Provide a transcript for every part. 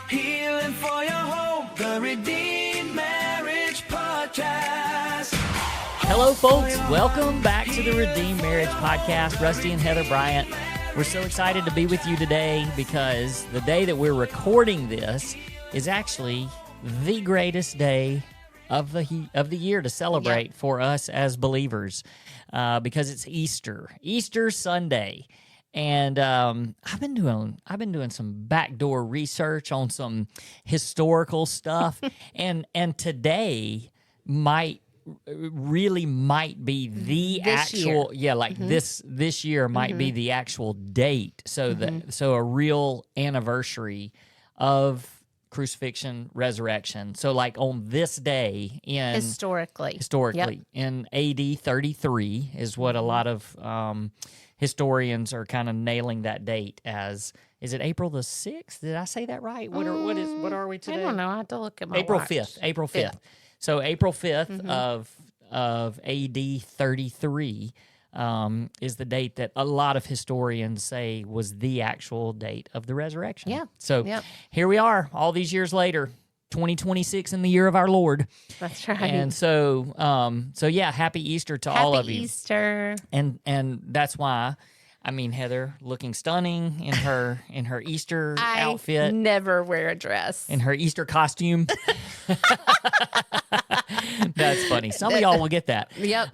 Healing for your home, the Redeemed Marriage Podcast. Hello, folks. Welcome back to the Redeemed Marriage Podcast. Rusty and Heather Bryant. We're so excited to be with you today because the day that we're recording this is actually the greatest day of the year to celebrate for us as believers, because it's Easter Sunday. And I've been doing some backdoor research on some historical stuff, and today might be the actual this year might be the actual date. So so a real anniversary of crucifixion, resurrection. So like on this day in historically in AD 33 is what a lot of historians are kind of nailing that date as. Is it April the 6th? Did I say that right? What are we today? I don't know. I have to look at my April watch. 5th. April 5th. So April 5th of AD 33 is the date that a lot of historians say was the actual date of the resurrection. Yeah. So here we are, all these years later, 2026 in the year of our Lord. That's right. And so, happy Easter to all of you. Happy Easter. And that's why, I mean, Heather looking stunning in her Easter outfit. I never wear a dress. In her Easter costume. That's funny. Some of y'all will get that. Yep.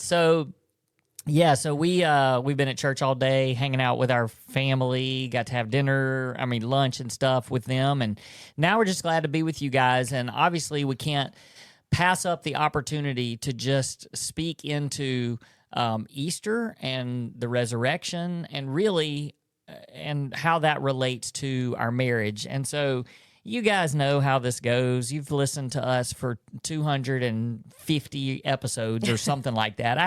So we've been at church all day, hanging out with our family, got to have lunch and stuff with them. And now we're just glad to be with you guys. And obviously we can't pass up the opportunity to just speak into Easter and the resurrection and really and how that relates to our marriage. And so you guys know how this goes. You've listened to us for 250 episodes or something like that.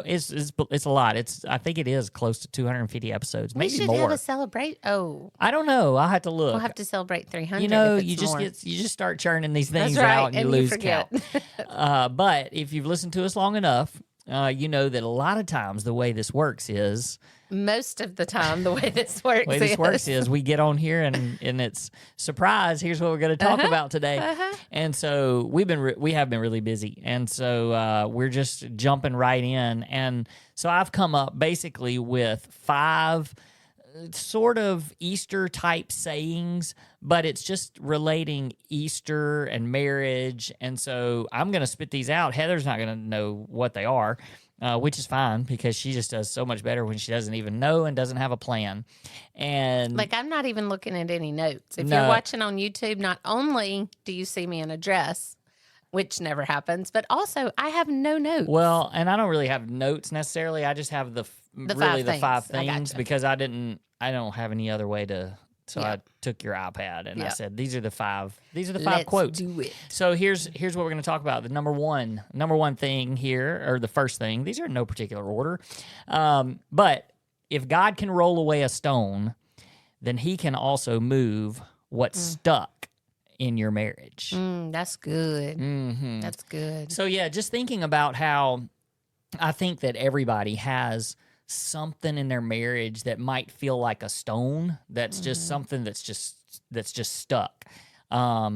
It's a lot. I think it is close to 250 episodes, maybe more. We should have a celebrate. Oh, I don't know. I'll have to look. We'll have to celebrate 300. You know, if you it's just start churning these things That's right, out and you lose forget. count. But if you've listened to us long enough, you know that a lot of times the way this works is. Most of the time, the way this works is we get on here and it's surprise. Here's what we're going to talk about today. And so we have been really busy, and so we're just jumping right in. And so I've come up basically with 5 sort of Easter type sayings, but it's just relating Easter and marriage. And so I'm going to spit these out. Heather's not going to know what they are. Which is fine because she just does so much better when she doesn't even know and doesn't have a plan. And like, I'm not even looking at any notes. If you're watching on YouTube, not only do you see me in a dress, which never happens, but also I have no notes. Well, and I don't really have notes necessarily. I just have the 5 things because I don't have any other way to. So I took your iPad and I said, these are the 5 Let's quotes. Do it. So here's what we're going to talk about. The number one thing here, or the first thing, these are in no particular order. But if God can roll away a stone, then he can also move what's stuck in your marriage. That's good. Mm-hmm. That's good. So just thinking about how I think that everybody has something in their marriage that might feel like a stone that's just something that's just stuck. I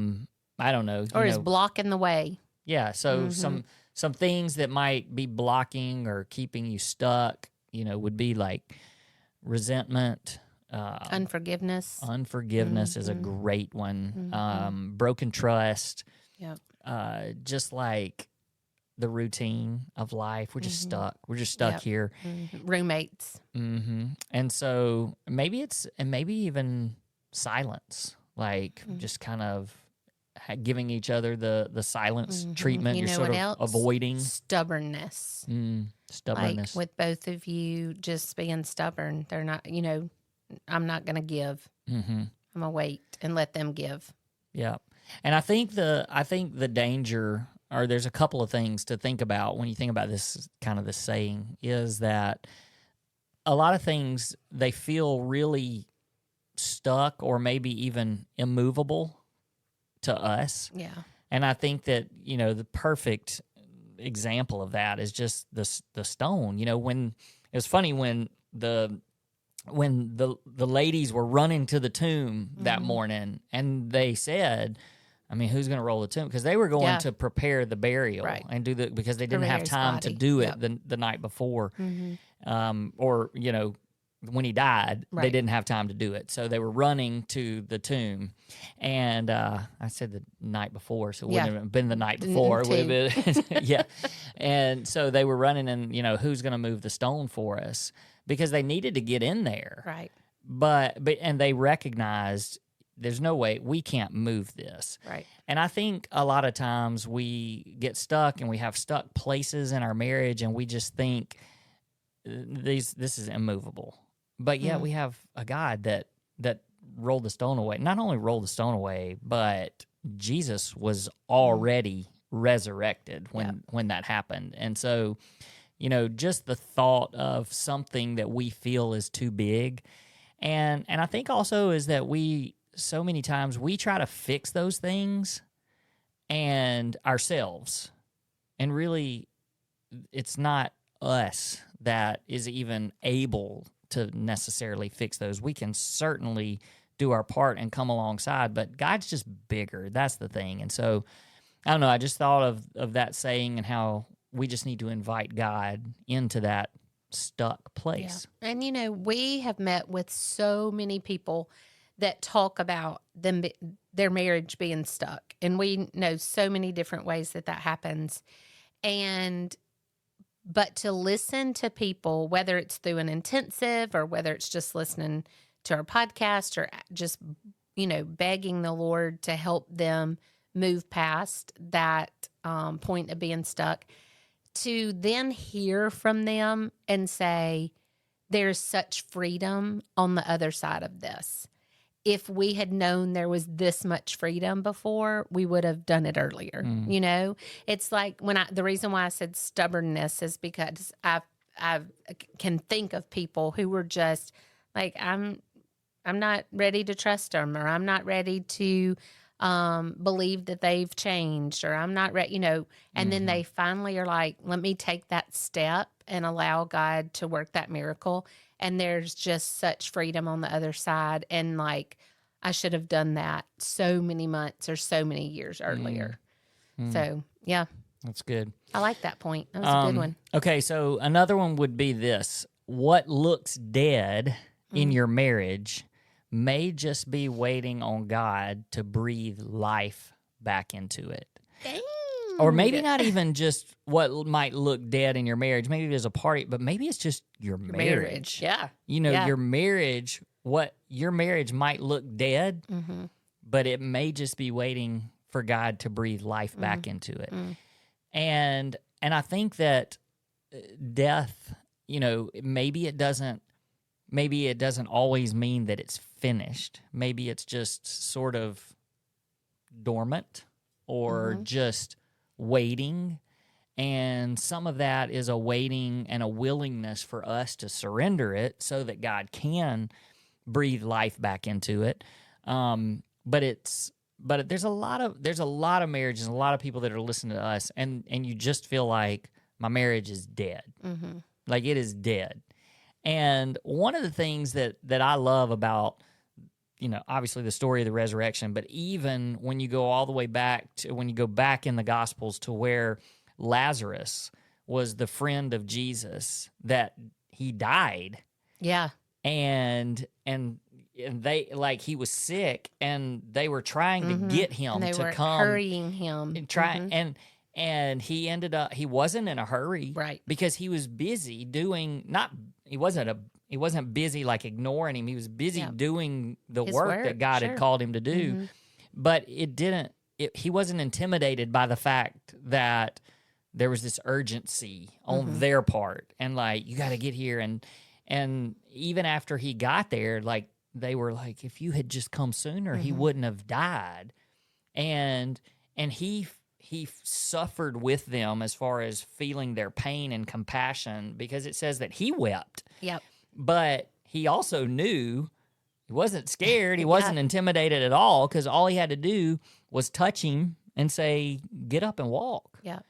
don't know. Or is blocking the way. Yeah, so some things that might be blocking or keeping you stuck, would be like resentment, unforgiveness. Unforgiveness is a great one. Broken trust. Yep. Just like the routine of life. We're just stuck. We're just stuck here. Roommates. And so maybe even silence, like just kind of giving each other the silence treatment. You You're know sort what of else? abiling. Stubbornness. Stubbornness. Like with both of you just being stubborn. They're not, I'm not going to give. I'm going to wait and let them give. Yeah. And I think the danger, or there's a couple of things to think about when you think about this saying, is that a lot of things, they feel really stuck or maybe even immovable to us. Yeah. And I think that, the perfect example of that is just the stone. When it was funny when the when the ladies were running to the tomb that Mm-hmm. morning, and they said, I mean, who's going to roll the tomb? Because they were going Yeah. to prepare the burial Right. and do because they didn't have Prepare his time to body. do it Yep. the night before, Mm-hmm. or when he died, they Right. didn't have time to do it, so they were running to the tomb. And I said the night before, so it wouldn't Yeah. have been the night before. It would have been, yeah. And so they were running, and who's going to move the stone for us, because they needed to get in there. Right. But and they recognized there's no way we can't move this. Right. And I think a lot of times we get stuck, and we have stuck places in our marriage, and we just think this is immovable. But yet we have a God that rolled the stone away. Not only rolled the stone away, but Jesus was already resurrected when that happened. And so, just the thought of something that we feel is too big. And I think also is that we so many times we try to fix those things and ourselves. And really it's not us that is even able to necessarily fix those. We can certainly do our part and come alongside, but God's just bigger. That's the thing. And so, I don't know, I just thought of that saying and how we just need to invite God into that stuck place. Yeah. And we have met with so many people that talk about their marriage being stuck, and we know so many different ways that happens. But to listen to people, whether it's through an intensive or whether it's just listening to our podcast or just, begging the Lord to help them move past that point of being stuck, to then hear from them and say, there's such freedom on the other side of this. If we had known there was this much freedom before, we would have done it earlier. It's like the reason why I said stubbornness is because I can think of people who were just like, I'm not ready to trust them, or I'm not ready to believe that they've changed, or I'm not ready, and then they finally are like, let me take that step and allow God to work that miracle. And there's just such freedom on the other side. And like, I should have done that so many months or so many years earlier. So, yeah. That's good. I like that point. That was a good one. Okay, so another one would be this. What looks dead in your marriage may just be waiting on God to breathe life back into it. Dang. Or maybe not even just what might look dead in your marriage. Maybe there's a party, but maybe it's just your marriage. Yeah. Your marriage, what your marriage might look dead, but it may just be waiting for God to breathe life back into it. And I think that death, maybe it doesn't always mean that it's finished. Maybe it's just sort of dormant or just waiting. And some of that is a waiting and a willingness for us to surrender it so that God can breathe life back into it. But there's a lot of marriages and a lot of people that are listening to us, and you just feel like my marriage is dead. Like it is dead. And one of the things that I love about, obviously the story of the resurrection, but even when you go all the way back to when you go back in the Gospels to where Lazarus was the friend of Jesus, that he died. Yeah. And they, like, he was sick and they were trying to get him And they to were come hurrying him. and try and he ended up, he wasn't in a hurry, Right. Because he was busy doing, he wasn't busy like ignoring him. He was busy doing the His work work, that God sure. had called him to do. But he wasn't intimidated by the fact that there was this urgency on their part, and like, you got to get here. And even after he got there, like, they were like, if you had just come sooner, he wouldn't have died. And he suffered with them as far as feeling their pain and compassion, because it says that he wept. Yep. But he also knew he wasn't scared. He wasn't intimidated at all, because all he had to do was touch him and say, get up and walk. Yeah.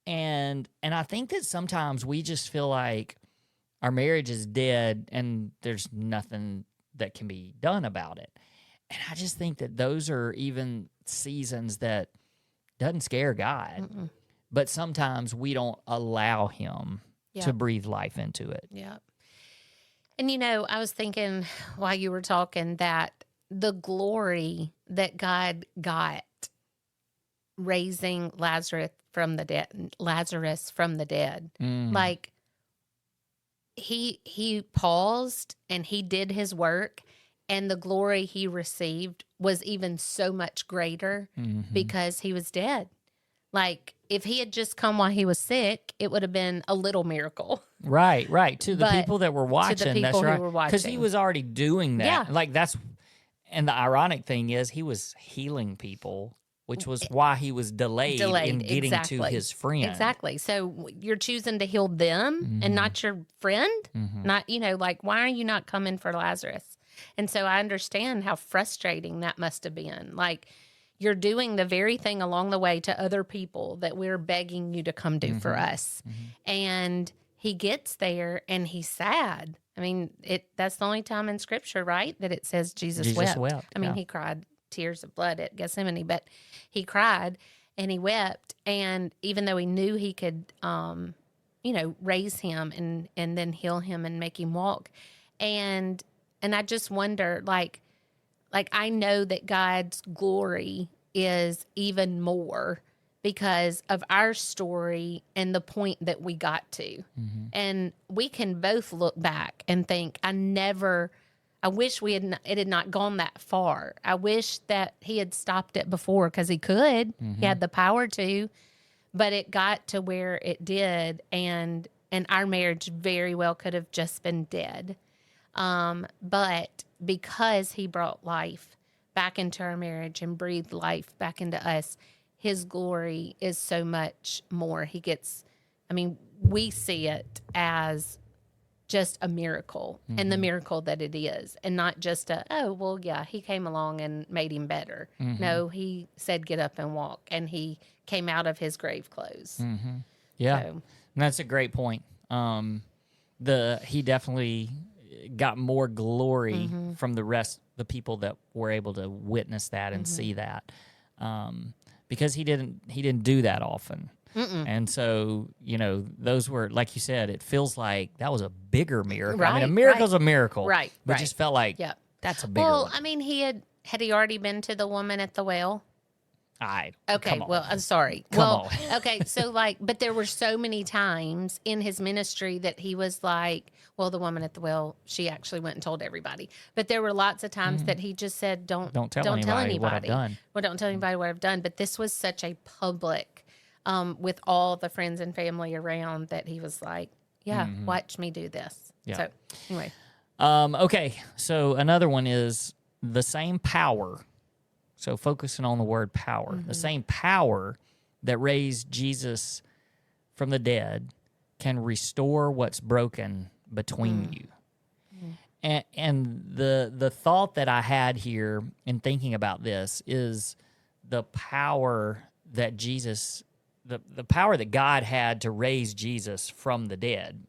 And I think that sometimes we just feel like our marriage is dead and there's nothing that can be done about it. And I just think that those are even seasons that doesn't scare God. Mm-mm. But sometimes we don't allow him Yeah. to breathe life into it. Yeah. And, I was thinking while you were talking that the glory that God got raising Lazarus from the dead, Mm. like he paused and he did his work, and the glory he received was even so much greater because he was dead. Like, if he had just come while he was sick, it would have been a little miracle. Right. To the But people that were watching, to the people that's who right. were Because he watching. was already doing that. Yeah. Like, and the ironic thing is he was healing people, which was why he was delayed in getting to his friend. Exactly. So you're choosing to heal them and not your friend? Not, like, why are you not coming for Lazarus? And so I understand how frustrating that must have been. Like, you're doing the very thing along the way to other people that we're begging you to come do for us. And he gets there and he's sad. I mean, that's the only time in Scripture, right, that it says Jesus wept. I mean, he cried tears of blood at Gethsemane, but he cried and he wept. And even though he knew he could, raise him and then heal him and make him walk. And I just wonder, like I know that God's glory is even more because of our story and the point that we got to. And we can both look back and think, I wish it had not gone that far. I wish that he had stopped it before, because he could. He had the power to, but it got to where it did, and our marriage very well could have just been dead. But because he brought life back into our marriage and breathed life back into us, his glory is so much more. We see it as just a miracle, and the miracle that it is, and not just he came along and made him better. No, he said, get up and walk, and he came out of his grave clothes. Yeah. So, And that's a great point. He definitely got more glory from the people that were able to witness that and see that, because he didn't do that often. And so, those were, like you said, it feels like that was a bigger miracle. I mean, a miracle's a miracle. Right, But right. just felt like that's a bigger well, one. I mean, had he already been to the woman at the well? Okay, come on. well, I'm sorry. Come on. Okay, so but there were so many times in his ministry that he was like, well, the woman at the well, she actually went and told everybody. But there were lots of times that he just said, don't tell anybody what I've done. Well, don't tell anybody what I've done. But this was such a public, with all the friends and family around, that he was like, watch me do this. Yeah. So anyway. Okay, so another one is the same power. So focusing on the word power, the same power that raised Jesus from the dead can restore what's broken between you. And the thought that I had here in thinking about this is the power that the power that God had to raise Jesus from the dead.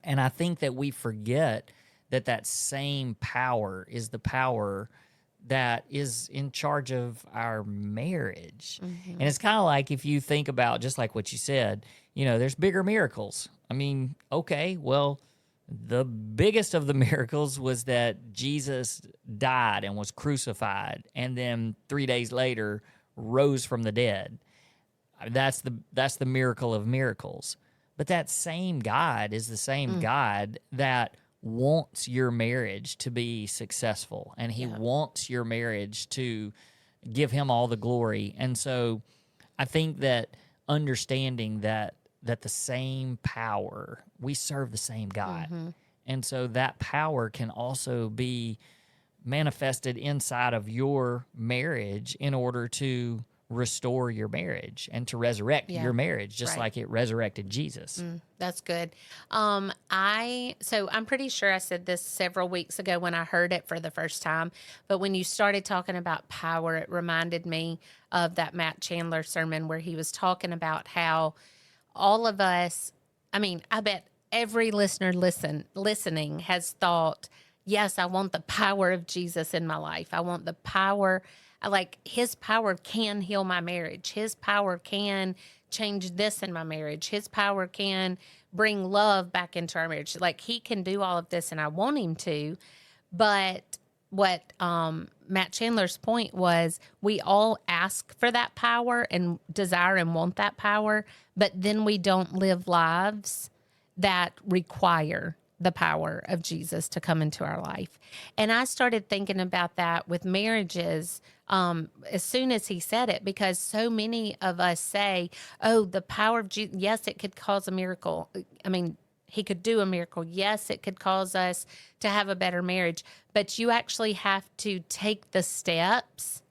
And I think that we forget that same power is the power that is in charge of our marriage. And it's kind of like, if you think about, just like what you said, there's bigger miracles. I mean, okay, well, the biggest of the miracles was that Jesus died and was crucified, and then 3 days later rose from the dead. That's the miracle of miracles. But that same God is the same God that wants your marriage to be successful, and he wants your marriage to give him all the glory. And so I think that understanding that the same power, we serve the same God. And so that power can also be manifested inside of your marriage in order to restore your marriage and to resurrect your marriage, just like it resurrected Jesus. That's good. So I'm pretty sure I said this several weeks ago when I heard it for the first time, but when you started talking about power, it reminded me of that Matt Chandler sermon where he was talking about how all of us, I mean, I bet every listener listening has thought, yes, I want the power of Jesus in my life. I want the power, like his power can heal my marriage. His power can change this in my marriage. His power can bring love back into our marriage. Like he can do all of this and I want him to. But what Matt Chandler's point was, we all ask for that power and desire and want that power, but then we don't live lives that require the power of Jesus to come into our life. And I started thinking about that with marriages as soon as he said it, because so many of us say, oh, the power of Jesus, yes, it could cause a miracle. I mean, he could do a miracle. Yes, it could cause us to have a better marriage, but you actually have to take the steps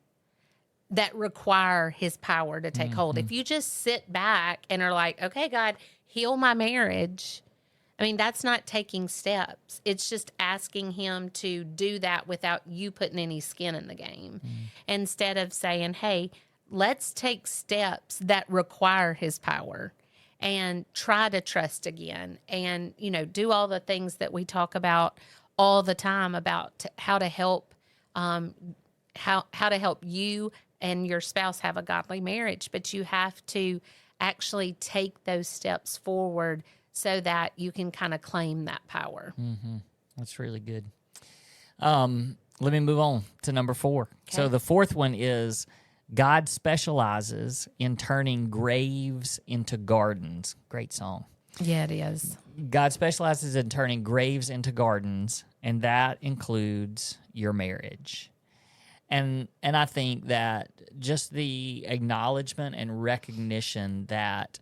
that require his power to take hold. If you just sit back and are like, okay, God, heal my marriage, I mean, that's not taking steps. It's just asking him to do that without you putting any skin in the game. Instead of saying, hey, let's take steps that require his power and try to trust again and, you know, do all the things that we talk about all the time about how to help, how to help you and your spouse have a godly marriage. But you have to actually take those steps forward so that you can kind of claim that power. That's really good. Let me move on to number 4. Okay. So the fourth one is God specializes in turning graves into gardens. Great song. Yeah, it is. God specializes in turning graves into gardens, and that includes your marriage. And I think that just the acknowledgement and recognition that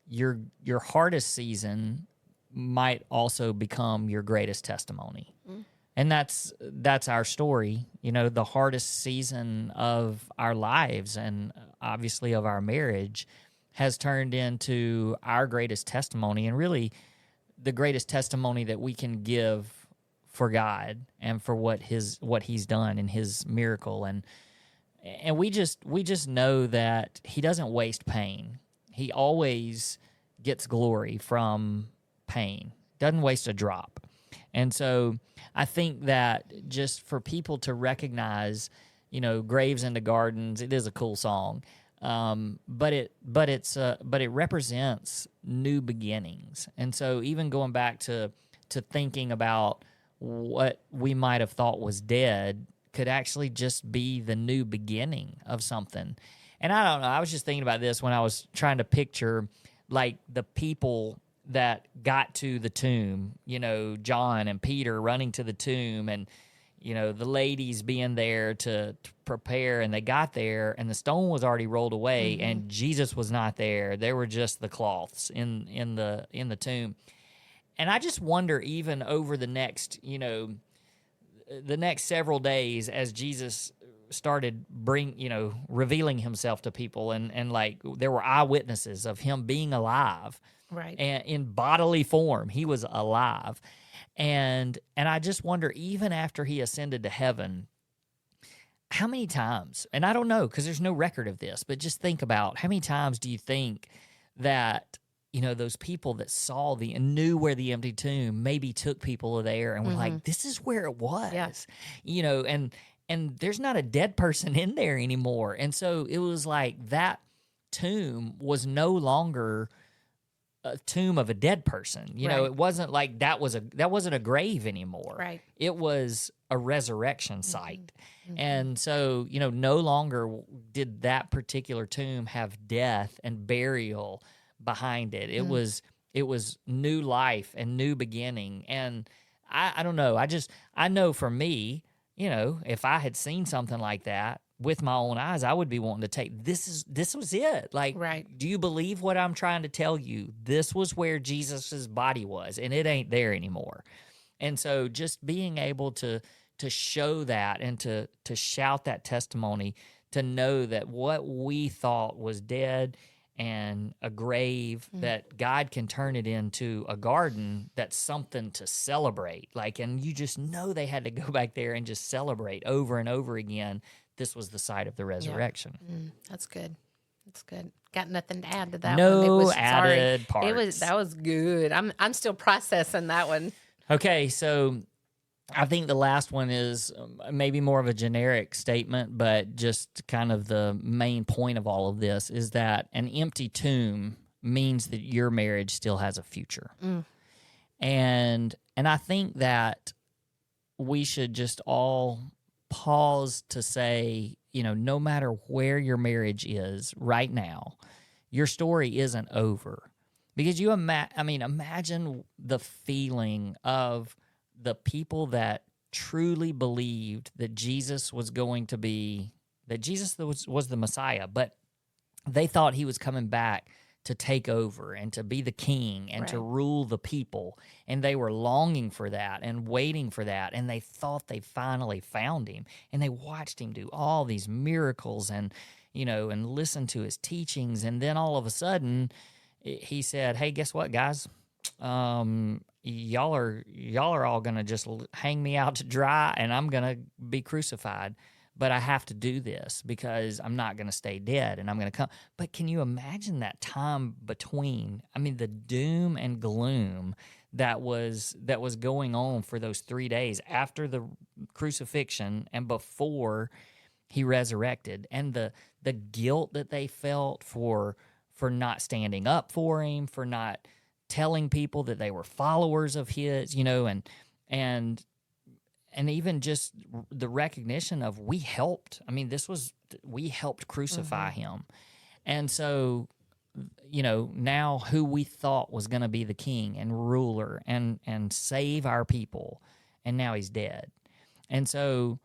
your hardest season might also become your greatest testimony. And that's our story, you know, the hardest season of our lives and obviously of our marriage has turned into our greatest testimony, and really the greatest testimony that we can give for God and for what he's done in his miracle. And we just know that he doesn't waste pain. He always gets glory from pain. Doesn't waste a drop. And so I think that just for people to recognize, you know, graves into gardens, it is a cool song. But it represents new beginnings. And so even going back to thinking about what we might have thought was dead could actually just be the new beginning of something. And I don't know, I was just thinking about this when I was trying to picture like the people that got to the tomb, you know, John and Peter running to the tomb, and, you know, the ladies being there to prepare, and they got there and the stone was already rolled away and Jesus was not there. There were just the cloths in the tomb. And I just wonder, even over the next, you know, the next several days as Jesus started revealing himself to people, and like there were eyewitnesses of him being alive. Right. And in bodily form, he was alive. And I just wonder, even after he ascended to heaven, how many times, and I don't know because there's no record of this, but just think about how many times do you think that, you know, those people that saw and knew where the empty tomb maybe took people there and were like, this is where it was, you know, and there's not a dead person in there anymore. And so it was like that tomb was no longer a tomb of a dead person. You know, it wasn't like that wasn't a grave anymore. Right. It was a resurrection site. And so, you know, no longer did that particular tomb have death and burial behind it. It was new life and new beginning. And I don't know. I know for me, you know, if I had seen something like that with my own eyes, I would be wanting to take, this was it. Like, do you believe what I'm trying to tell you? This was where Jesus's body was, and it ain't there anymore. And so just being able to show that and to shout that testimony, to know that what we thought was dead and a grave, that God can turn it into a garden, that's something to celebrate. Like, and you just know they had to go back there and just celebrate over and over again. This was the site of the resurrection. That's good. That's good. Got nothing to add to that one. No Sorry. added parts. That was good. I'm still processing that one. Okay, so I think the last one is maybe more of a generic statement, but just kind of the main point of all of this is that an empty tomb means that your marriage still has a future. And I think that we should just all pause to say, no matter where your marriage is right now, your story isn't over. Because imagine the feeling of the people that truly believed that Jesus was the Messiah, but they thought he was coming back to take over and to be the king and to rule the people. And they were longing for that and waiting for that. And they thought they finally found him. And they watched him do all these miracles and listened to his teachings. And then all of a sudden he said, hey, guess what, guys? Y'all are all going to just hang me out to dry and I'm going to be crucified. But I have to do this because I'm not going to stay dead and I'm going to come. But can you imagine that time between, the doom and gloom that was going on for those 3 days after the crucifixion and before he resurrected, and the guilt that they felt for not standing up for him, for not telling people that they were followers of his, and even just the recognition of we helped. We helped crucify him. And so, now who we thought was going to be the king and ruler and save our people, and now he's dead. And so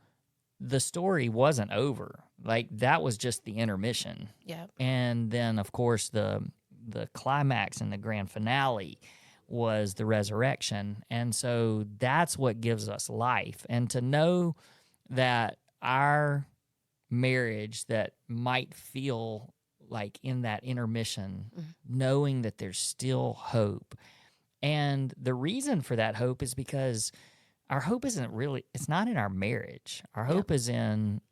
the story wasn't over. Like, that was just the intermission. Yeah. And then, of course, the climax and the grand finale was the resurrection. And so that's what gives us life. And to know that our marriage that might feel like in that intermission, knowing that there's still hope. And the reason for that hope is because our hope it's not in our marriage. Our hope is in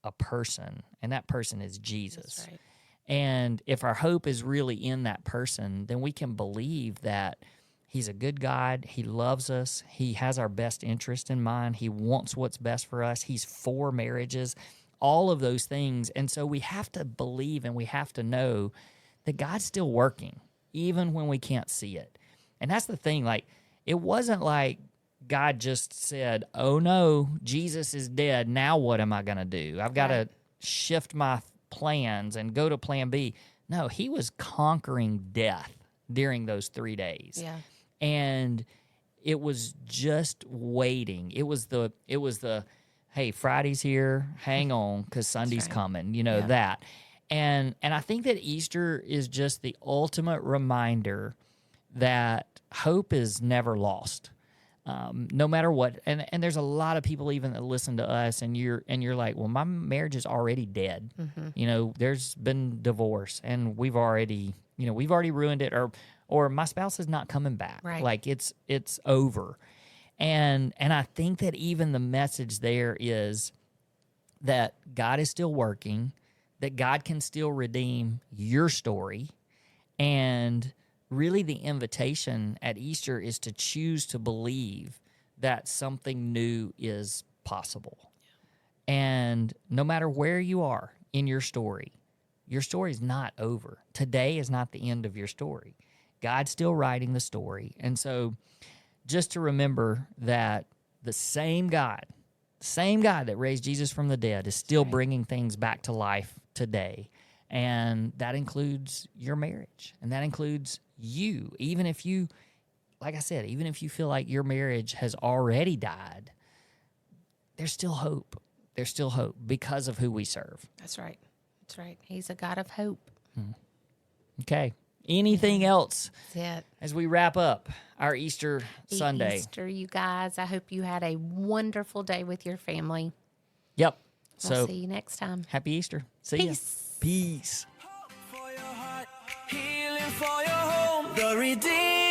a person, and that person is Jesus. That's right. And if our hope is really in that person, then we can believe that he's a good God. He loves us. He has our best interest in mind. He wants what's best for us. He's for marriages, all of those things. And so we have to believe and we have to know that God's still working, even when we can't see it. And that's the thing. Like, it wasn't like God just said, oh no, Jesus is dead. Now what am I going to do? I've got to shift my plans and go to plan B. No, he was conquering death during those 3 days. Yeah. And it was just waiting. It was the hey, Friday's here, hang on, because Sunday's coming, that. And I think that Easter is just the ultimate reminder that hope is never lost. No matter what. And there's a lot of people even that listen to us and you're like, well, my marriage is already dead. There's been divorce and we've already ruined it, or my spouse is not coming back. Right. Like it's over. And I think that even the message there is that God is still working, that God can still redeem your story. And really the invitation at Easter is to choose to believe that something new is possible. And no matter where you are in your story is not over. Today is not the end of your story. God's still writing the story. And so just to remember that the same God that raised Jesus from the dead is still bringing things back to life today. And that includes your marriage. And that includes you. Even if you, like I said, even if you feel like your marriage has already died, there's still hope. There's still hope because of who we serve. That's right. That's right. He's a God of hope. Okay. Anything else That's it. as we wrap up our Easter Sunday? Easter, you guys. I hope you had a wonderful day with your family. Yep. We'll So see you next time. happy Easter. See ya. Peace. Peace. For your heart, healing for your home, the Redeemer.